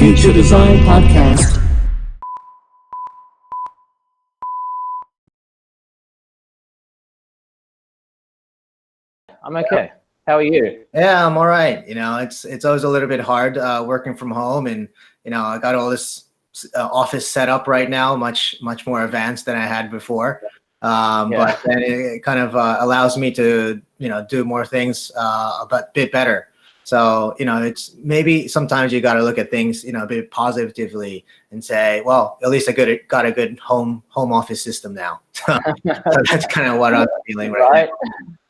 Future Design Podcast. I'm okay. How are you? Yeah, I'm all right. It's always a little bit hard working from home, and I got all this office set up right now, much more advanced than I had before. But then it kind of allows me to do more things a bit better. So it's maybe sometimes you got to look at things a bit positively and say, well, at least I got a good home office system now. So that's kind of what I'm feeling right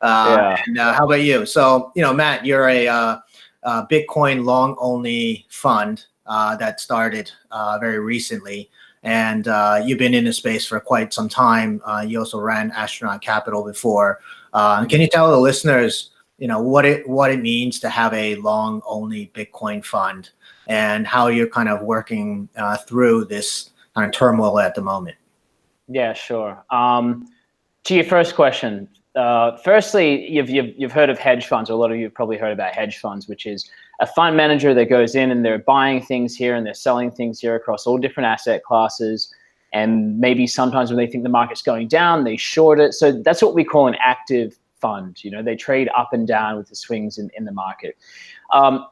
now. And how about you? So, Matt, you're a Bitcoin long only fund that started very recently, and you've been in the space for quite some time. You also ran Astronaut Capital before. Can you tell the listeners, what it means to have a long only Bitcoin fund and how you're kind of working through this kind of turmoil at the moment? Yeah, sure. To your first question, firstly, you've heard of hedge funds, or a lot of you have probably heard about hedge funds, which is a fund manager that goes in and they're buying things here and they're selling things here across all different asset classes. And maybe sometimes when they think the market's going down, they short it. So that's what we call an active fund. They trade up and down with the swings in the market.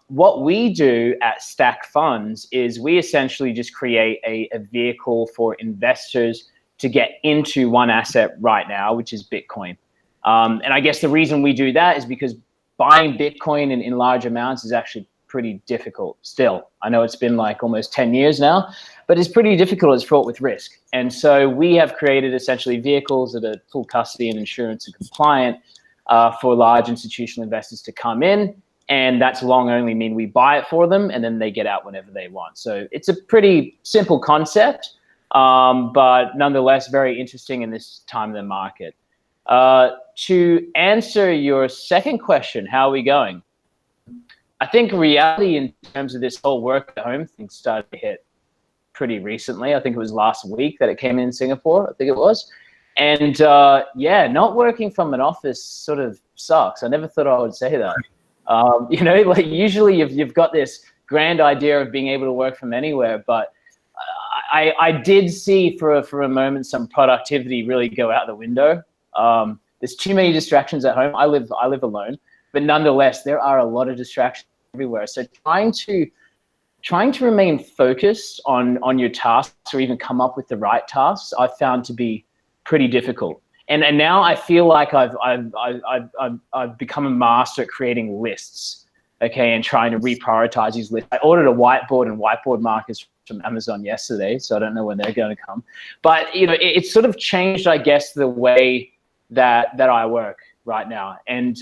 What we do at Stack Funds is we essentially just create a vehicle for investors to get into one asset right now, which is Bitcoin. And I guess the reason we do that is because buying Bitcoin in large amounts is actually pretty difficult still. I know it's been like almost 10 years now, but it's pretty difficult. It's fraught with risk. And so we have created essentially vehicles that are full custody and insurance and compliant for large institutional investors to come in. And that's long only mean we buy it for them and then they get out whenever they want. So it's a pretty simple concept, but nonetheless very interesting in this time of the market. To answer your second question, how are we going? I think reality in terms of this whole work at home thing started to hit pretty recently. I think it was last week that it came in Singapore, I think it was. And not working from an office sort of sucks. I never thought I would say that. Like usually you've got this grand idea of being able to work from anywhere, but I did see for a moment some productivity really go out the window. There's too many distractions at home. I live alone, but nonetheless, there are a lot of distractions everywhere. So trying to remain focused on your tasks or even come up with the right tasks, I've found to be pretty difficult. And now I feel like I've become a master at creating lists, okay, and trying to reprioritize these lists. I ordered a whiteboard and whiteboard markers from Amazon yesterday, so I don't know when they're going to come. But it's sort of changed, I guess, the way that I work right now. And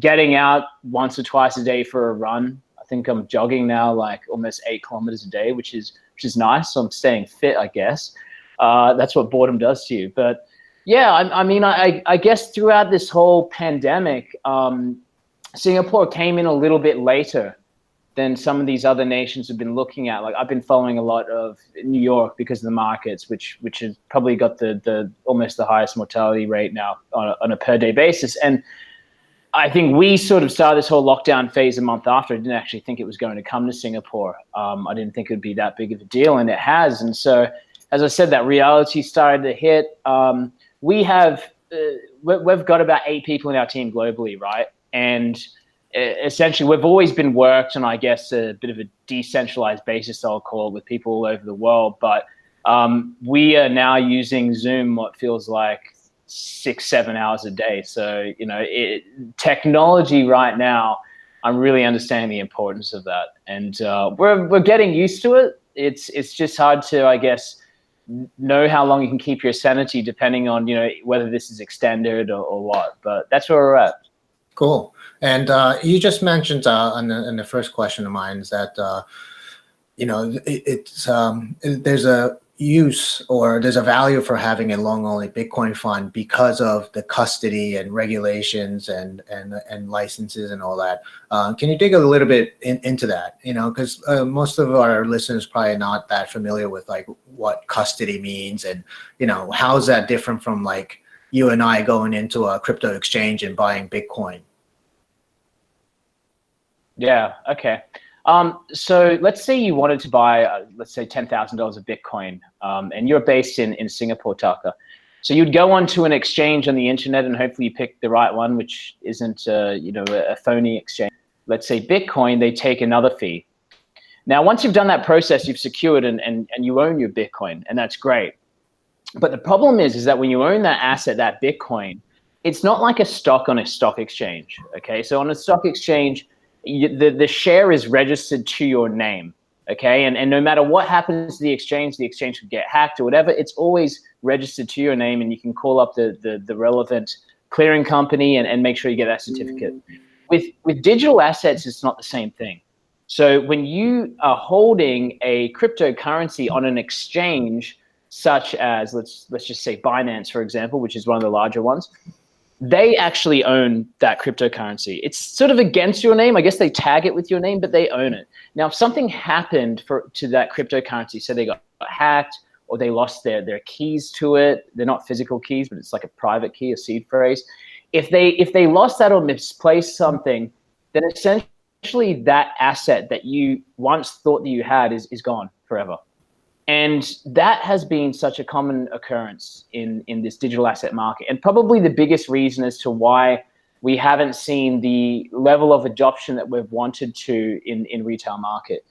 getting out once or twice a day for a run. I think I'm jogging now like almost 8 kilometers a day, which is nice. So I'm staying fit, I guess. That's what boredom does to you. But yeah, I guess throughout this whole pandemic, Singapore came in a little bit later than some of these other nations have been looking at. Like I've been following a lot of New York because of the markets, which has probably got the almost the highest mortality rate now on a per day basis. And I think we sort of started this whole lockdown phase a month after. I didn't actually think it was going to come to Singapore. I didn't think it would be that big of a deal, and it has. And so, as I said, that reality started to hit. We've got about 8 people in our team globally, right? And essentially, we've always been worked on, I guess, a bit of a decentralized basis, I'll call it, with people all over the world. But we are now using Zoom what feels like 6-7 hours a day. So, technology right now, I'm really understanding the importance of that. And we're getting used to it. It's just hard to, I guess, know how long you can keep your sanity depending on, whether this is extended or what. But that's where we're at. Cool. And you just mentioned in the first question of mine is that there's a use or there's a value for having a long only Bitcoin fund because of the custody and regulations and licenses and all that. Can you dig a little bit into that? Because most of our listeners probably not that familiar with like what custody means and how is that different from like you and I going into a crypto exchange and buying Bitcoin? Yeah. Okay. So let's say you wanted to buy, let's say $10,000 of Bitcoin, and you're based in Singapore, Tucker. So you'd go onto an exchange on the internet, and hopefully you pick the right one, which isn't, a phony exchange. Let's say Bitcoin, they take another fee. Now, once you've done that process, you've secured and you own your Bitcoin, and that's great. But the problem is that when you own that asset, that Bitcoin, it's not like a stock on a stock exchange. Okay, so on a stock exchange, the share is registered to your name. Okay, and no matter what happens to the exchange could get hacked or whatever. It's always registered to your name, and you can call up the relevant clearing company and make sure you get that certificate. With digital assets, it's not the same thing. So when you are holding a cryptocurrency on an exchange, such as let's just say Binance, for example, which is one of the larger ones, they actually own that cryptocurrency. It's sort of against your name. I guess they tag it with your name, but they own it. Now, if something happened to that cryptocurrency, so they got hacked or they lost their keys to it, they're not physical keys, but it's like a private key, a seed phrase. If they lost that or misplaced something, then essentially that asset that you once thought that you had is gone forever. And that has been such a common occurrence in this digital asset market, and probably the biggest reason as to why we haven't seen the level of adoption that we've wanted to in retail market.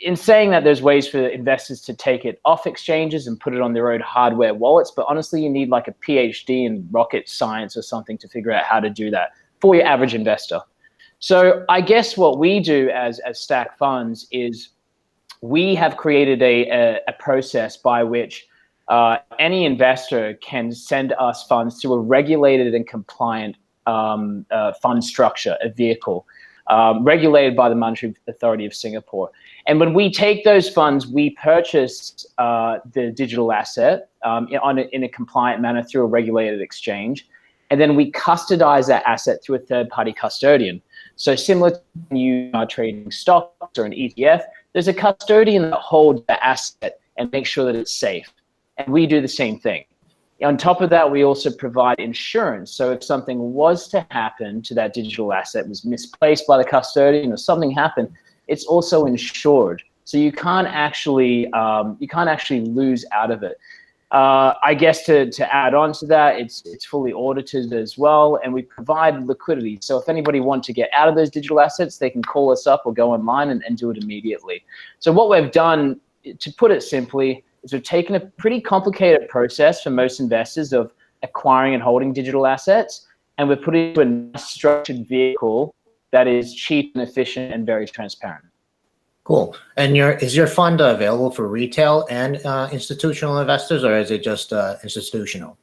In saying that, there's ways for investors to take it off exchanges and put it on their own hardware wallets, but honestly, you need like a PhD in rocket science or something to figure out how to do that for your average investor. So I guess what we do as Stack Funds is we have created a process by which any investor can send us funds to a regulated and compliant fund structure, a vehicle, regulated by the Monetary Authority of Singapore. And when we take those funds, we purchase the digital asset in a compliant manner through a regulated exchange. And then we custodize that asset through a third-party custodian. So similar to when you are trading stocks or an ETF, there's a custodian that holds the asset and makes sure that it's safe. And we do the same thing. On top of that, we also provide insurance. So if something was to happen to that digital asset, was misplaced by the custodian or something happened, it's also insured. So you can't actually lose out of it. I guess to add on to that, it's fully audited as well, and we provide liquidity. So if anybody wants to get out of those digital assets, they can call us up or go online and do it immediately. So what we've done, to put it simply, is we've taken a pretty complicated process for most investors of acquiring and holding digital assets, and we've put it into a structured vehicle that is cheap and efficient and very transparent. Cool. And is your fund available for retail and institutional investors, or is it just institutional?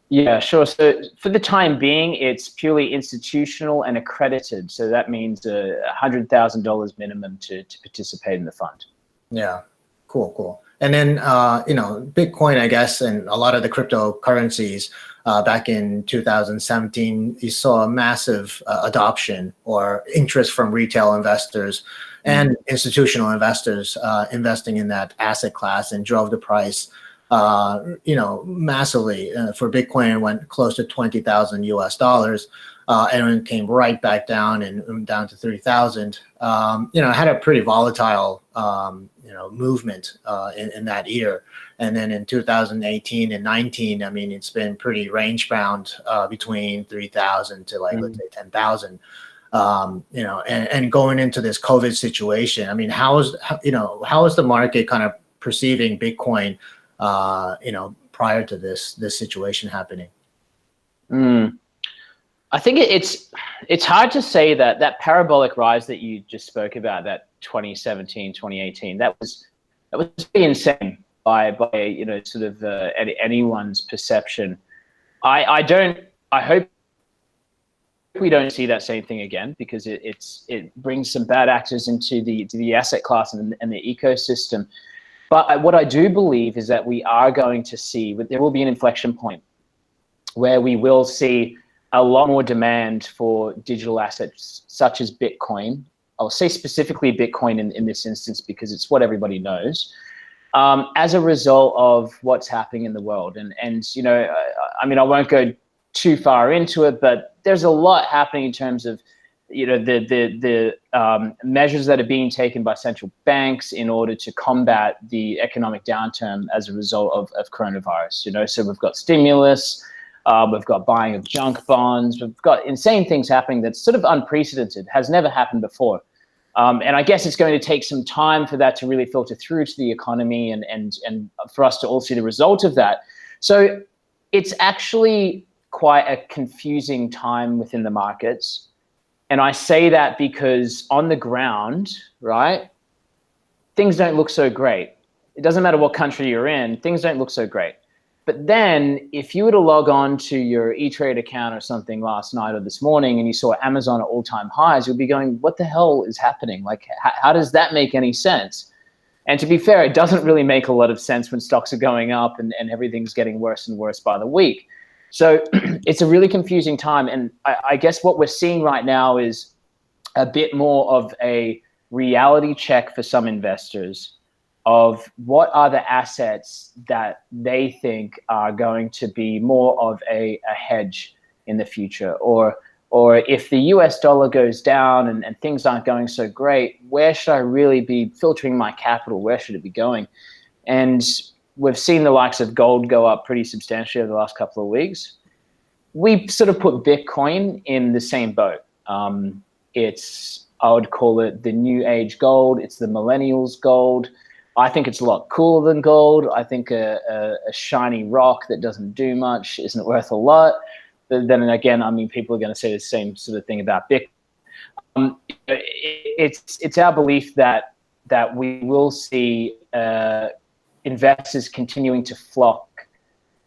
Yeah, sure. So for the time being, it's purely institutional and accredited. So that means $100,000 minimum to participate in the fund. Yeah, cool. And then, Bitcoin, I guess, and a lot of the cryptocurrencies back in 2017, you saw a massive adoption or interest from retail investors and institutional investors investing in that asset class, and drove the price, massively. For Bitcoin, it went close to $20,000 US, and it came right back down and down to 3,000. It had a pretty volatile, movement in that year. And then in 2018 and 19, I mean, it's been pretty range bound between 3,000 to let's say 10,000. And going into this COVID situation, I mean, how is the market kind of perceiving Bitcoin, prior to this situation happening? I think it's hard to say that parabolic rise that you just spoke about, that 2017, 2018, that was pretty insane by sort of anyone's perception. I hope we don't see that same thing again, because it brings some bad actors into the asset class and the ecosystem. But what I do believe is that we are going to see, there will be an inflection point where we will see a lot more demand for digital assets such as Bitcoin. I'll say specifically Bitcoin in this instance because it's what everybody knows, as a result of what's happening in the world. And I mean, I won't go too far into it, but there's a lot happening in terms of the measures that are being taken by central banks in order to combat the economic downturn as a result of coronavirus. So we've got stimulus, we've got buying of junk bonds, we've got insane things happening that's sort of unprecedented, has never happened before. And I guess it's going to take some time for that to really filter through to the economy and for us to all see the result of that. So it's actually quite a confusing time within the markets. And I say that because on the ground, right, things don't look so great. It doesn't matter what country you're in, things don't look so great. But then if you were to log on to your E-Trade account or something last night or this morning and you saw Amazon at all-time highs, you'll be going, what the hell is happening? Like, how does that make any sense? And to be fair, it doesn't really make a lot of sense when stocks are going up and everything's getting worse and worse by the week. So it's a really confusing time. And I guess what we're seeing right now is a bit more of a reality check for some investors of what are the assets that they think are going to be more of a hedge in the future, or if the US dollar goes down and things aren't going so great, where should I really be filtering my capital? Where should it be going? And we've seen the likes of gold go up pretty substantially over the last couple of weeks. We sort of put Bitcoin in the same boat. I would call it the new age gold. It's the millennials gold. I think it's a lot cooler than gold. I think a shiny rock that doesn't do much isn't worth a lot. But then again, I mean, people are going to say the same sort of thing about Bitcoin. It's our belief that we will see investors continuing to flock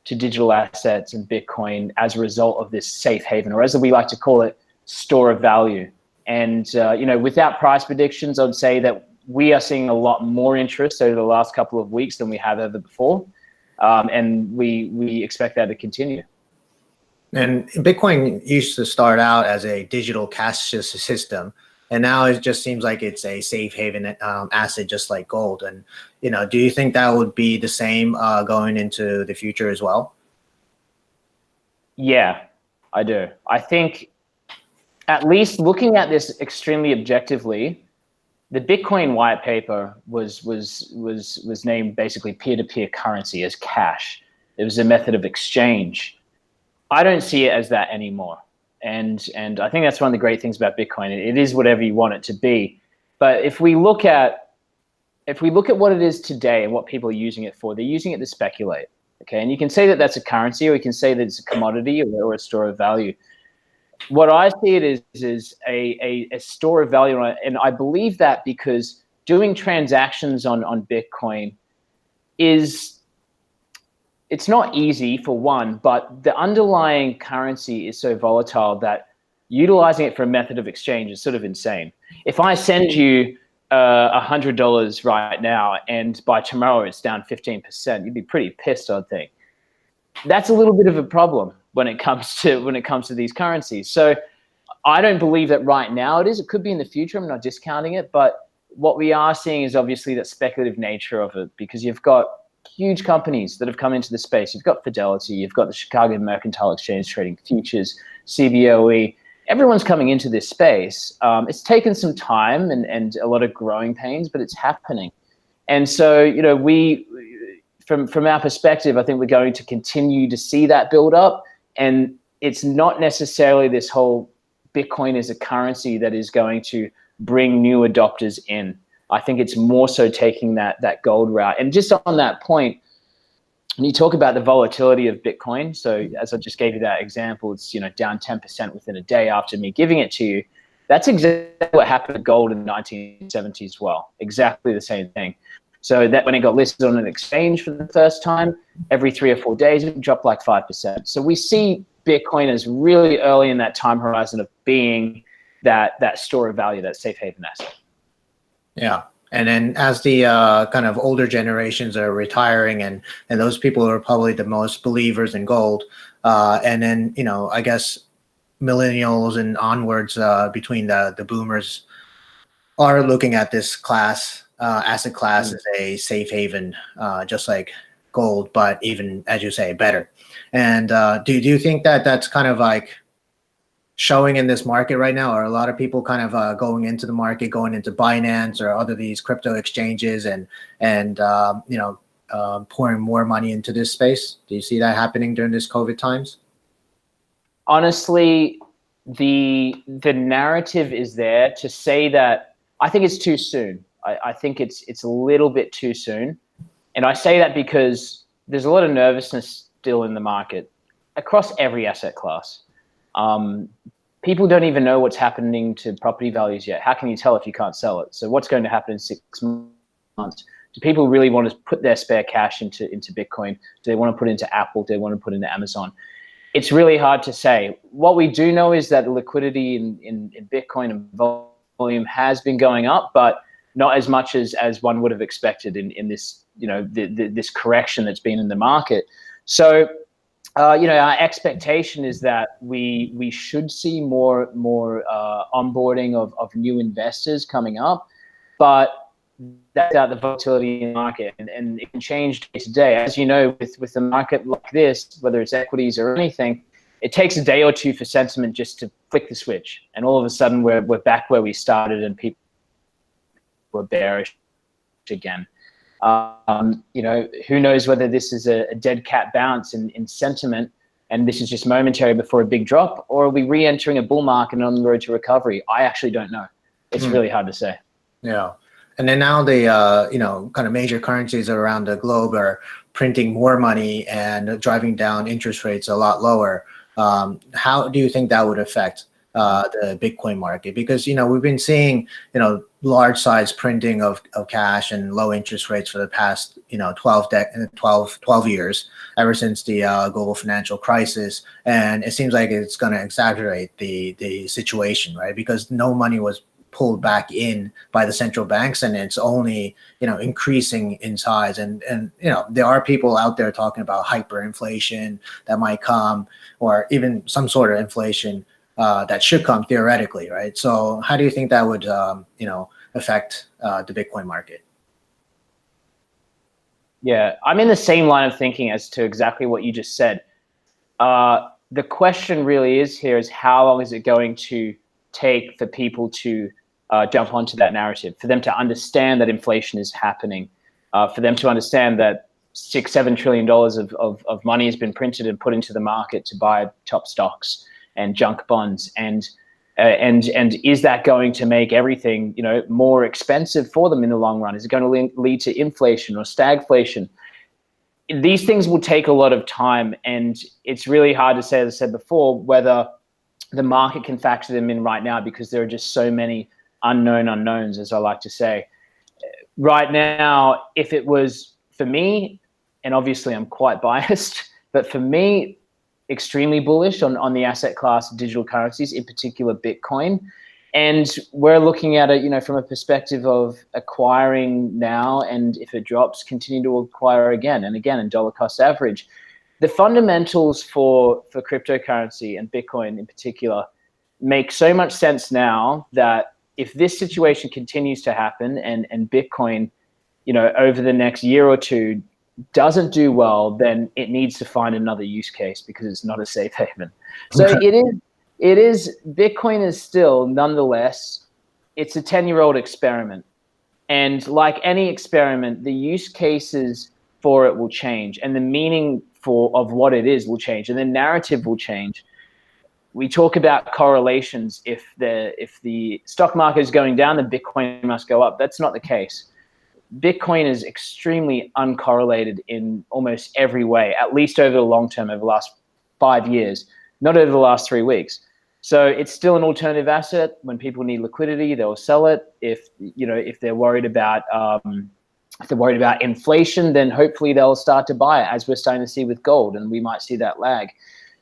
to digital assets and Bitcoin as a result of this safe haven, or as we like to call it, store of value. And without price predictions, I would say that we are seeing a lot more interest over the last couple of weeks than we have ever before, and we expect that to continue. And Bitcoin used to start out as a digital cash system, and now it just seems like it's a safe haven asset, just like gold. And do you think that would be the same going into the future as well? Yeah, I do. I think, at least looking at this extremely objectively, the Bitcoin white paper was named basically peer-to-peer currency as cash. It was a method of exchange. I don't see it as that anymore. And I think that's one of the great things about Bitcoin. It is whatever you want it to be. But if we look at what it is today and what people are using it for, they're using it to speculate. Okay, and you can say that that's a currency, or you can say that it's a commodity or a store of value. What I see it is a store of value, and I believe that because doing transactions on Bitcoin it's not easy, for one, but the underlying currency is so volatile that utilizing it for a method of exchange is sort of insane. If I send you $100 right now and by tomorrow it's down 15%, you'd be pretty pissed, I'd think. That's a little bit of a problem when it comes to these currencies. So I don't believe that right now it is. It could be in the future. I'm not discounting it, but what we are seeing is obviously that speculative nature of it, because you've got huge companies that have come into the space. You've got Fidelity, you've got the Chicago Mercantile Exchange trading futures, CBOE. Everyone's coming into this space. It's taken some time and a lot of growing pains, but it's happening. And so, we, from our perspective, I think we're going to continue to see that build up. And it's not necessarily this whole Bitcoin as a currency that is going to bring new adopters in. I think it's more so taking that gold route. And just on that point, when you talk about the volatility of Bitcoin, so as I just gave you that example, it's down 10% within a day after me giving it to you. That's exactly what happened to gold in the 1970s as well. Exactly the same thing. So that when it got listed on an exchange for the first time, every 3 or 4 days, it dropped like 5%. So we see Bitcoin as really early in that time horizon of being that store of value, that safe haven asset. Yeah. And then as the kind of older generations are retiring, and those people are probably the most believers in gold. And then, I guess millennials and onwards between the boomers are looking at this asset class as a safe haven, just like gold, but even, as you say, better. And do you think that that's kind of like showing in this market right now? Are a lot of people kind of going into the market, going into Binance or other these crypto exchanges and pouring more money into this space? Do you see that happening during this COVID times? Honestly, the narrative is there to say that. I think it's too soon. I think it's a little bit too soon. And I say that because there's a lot of nervousness still in the market across every asset class. People don't even know what's happening to property values yet. How can you tell if you can't sell it? So what's going to happen in 6 months? Do people really want to put their spare cash into Bitcoin? Do they want to put it into Apple? Do they want to put it into Amazon? It's really hard to say. What we do know is that the liquidity in Bitcoin and volume has been going up, but not as much as one would have expected in this, this correction that's been in the market. So, our expectation is that we should see more onboarding of new investors coming up, but that's out the volatility in the market, and it can change day to day. As you know, with a market like this, whether it's equities or anything, it takes a day or two for sentiment just to flick the switch, and all of a sudden we're back where we started, and people were bearish again. Who knows whether this is a dead cat bounce in sentiment, and this is just momentary before a big drop, or are we re-entering a bull market and on the road to recovery? I actually don't know. It's really hard to say. Yeah. And then now the kind of major currencies around the globe are printing more money and driving down interest rates a lot lower. How do you think that would affect the Bitcoin market? Because we've been seeing large size printing of cash and low interest rates for the past 12 years, ever since the global financial crisis, and it seems like it's going to exaggerate the situation, right? Because no money was pulled back in by the central banks, and it's only increasing in size, and there are people out there talking about hyperinflation that might come, or even some sort of inflation that should come theoretically, right? So how do you think that would affect the Bitcoin market? Yeah, I'm in the same line of thinking as to exactly what you just said. The question really is how long is it going to take for people to jump onto that narrative, for them to understand that inflation is happening, for them to understand that $6-7 trillion of money has been printed and put into the market to buy top stocks and junk bonds, and is that going to make everything more expensive for them in the long run? Is it going to lead to inflation or stagflation? These things will take a lot of time, and it's really hard to say, as I said before, whether the market can factor them in right now, because there are just so many unknown unknowns, as I like to say. Right now, if it was for me, and obviously I'm quite biased, but for me, extremely bullish on the asset class of digital currencies, in particular Bitcoin. And we're looking at it, from a perspective of acquiring now, and if it drops, continue to acquire again and again in dollar cost average. The fundamentals for cryptocurrency and Bitcoin in particular make so much sense now that if this situation continues to happen and Bitcoin, over the next year or two doesn't do well, then it needs to find another use case, because it's not a safe haven. So it is Bitcoin is still, nonetheless, it's a 10-year-old experiment. And like any experiment, the use cases for it will change, and the meaning of what it is will change, and the narrative will change. We talk about correlations. If the stock market is going down, then Bitcoin must go up. That's not the case. Bitcoin is extremely uncorrelated in almost every way, at least over the long term, over the last 5 years, not over the last 3 weeks. So it's still an alternative asset. When people need liquidity, they'll sell it. If they're worried about inflation, then hopefully they'll start to buy it, as we're starting to see with gold, and we might see that lag.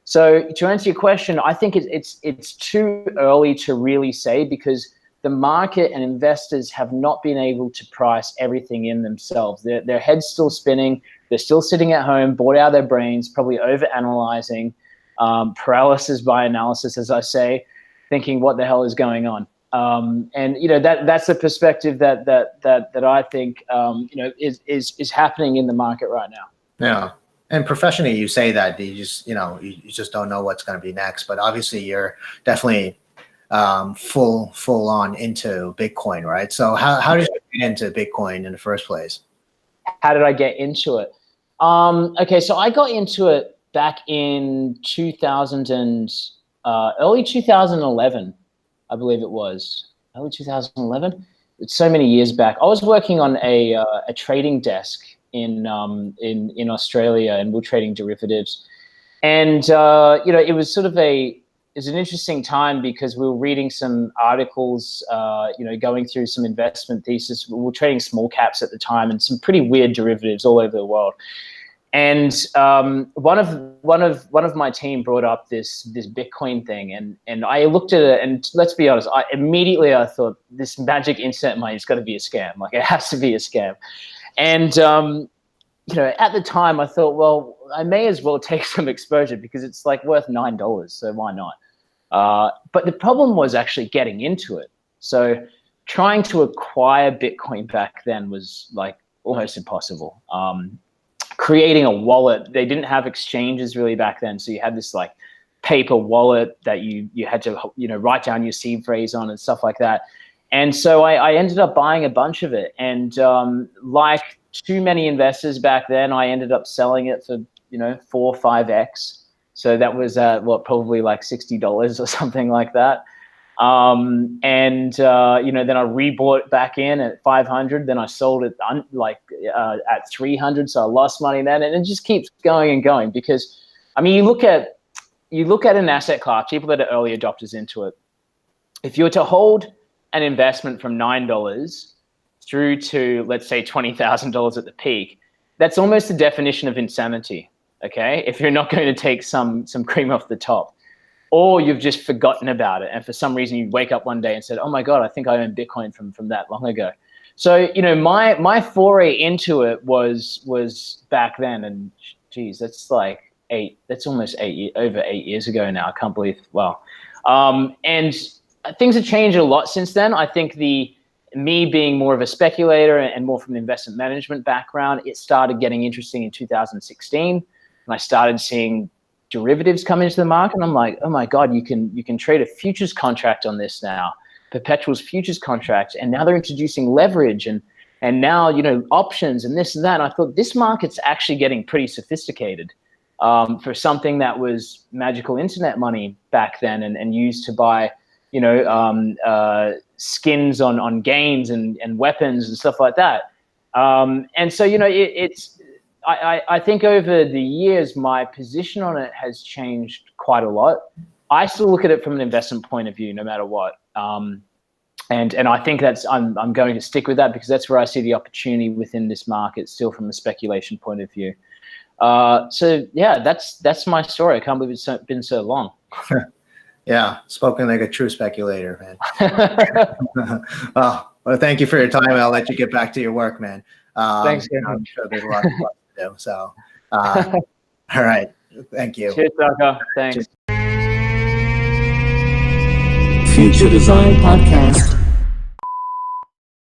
So to answer your question, I think it's too early to really say, because the market and investors have not been able to price everything in themselves. Their head's still spinning. They're still sitting at home, bored out of their brains, probably overanalyzing, paralysis by analysis, as I say, thinking what the hell is going on. And that's the perspective that I think is happening in the market right now. Yeah. And professionally, you say that you just, you just don't know what's going to be next. But obviously, you're definitely full on into Bitcoin, right? So how did you get into Bitcoin in the first place? How did I get into it? Okay, so I got into it back in early 2011, I believe it was. Early 2011. It's so many years back. I was working on a trading desk in Australia, and we're trading derivatives. And it was sort of it's an interesting time because we were reading some articles, going through some investment thesis. We were trading small caps at the time and some pretty weird derivatives all over the world. And one of my team brought up this Bitcoin thing, and I looked at it, and let's be honest, I thought this magic internet money has got to be a scam. Like, it has to be a scam. And at the time I thought, well, I may as well take some exposure because it's like worth $9, so why not? But the problem was actually getting into it. So trying to acquire Bitcoin back then was like almost impossible. Creating a wallet, they didn't have exchanges really back then, so you had this like paper wallet that you had to write down your seed phrase on and stuff like that. And so I ended up buying a bunch of it, and like too many investors back then, I ended up selling it for 4 or 5x. So that was probably like $60 or something like that. Then I rebought back in at 500. Then I sold it at 300. So I lost money then, and it just keeps going and going because, I mean, you look at an asset class, people that are early adopters into it. If you were to hold an investment from $9 through to, let's say, $20,000 at the peak, that's almost the definition of insanity. Okay, if you're not going to take some cream off the top, or you've just forgotten about it, and for some reason you wake up one day and said, "Oh my God, I think I own Bitcoin from that long ago." So my foray into it was back then, and geez, that's like almost over 8 years ago now. I can't believe. Wow. And things have changed a lot since then. I think me being more of a speculator and more from an investment management background, it started getting interesting in 2016. And I started seeing derivatives come into the market, and I'm like, oh my God, you can trade a futures contract on this now, perpetuals futures contract, and now they're introducing leverage and now options and this and that. And I thought this market's actually getting pretty sophisticated for something that was magical internet money back then and used to buy skins on games and weapons and stuff like that. And so I think over the years, my position on it has changed quite a lot. I still look at it from an investment point of view, no matter what. And I think I'm going to stick with that because that's where I see the opportunity within this market, still from a speculation point of view. So yeah, that's my story. I can't believe it's been so long. Yeah, spoken like a true speculator, man. Well, thank you for your time. I'll let you get back to your work, man. Thanks. I'm sure there's a lot to do. So, all right. Thank you. Cheers, Tucker. Thanks. Future Design Podcast.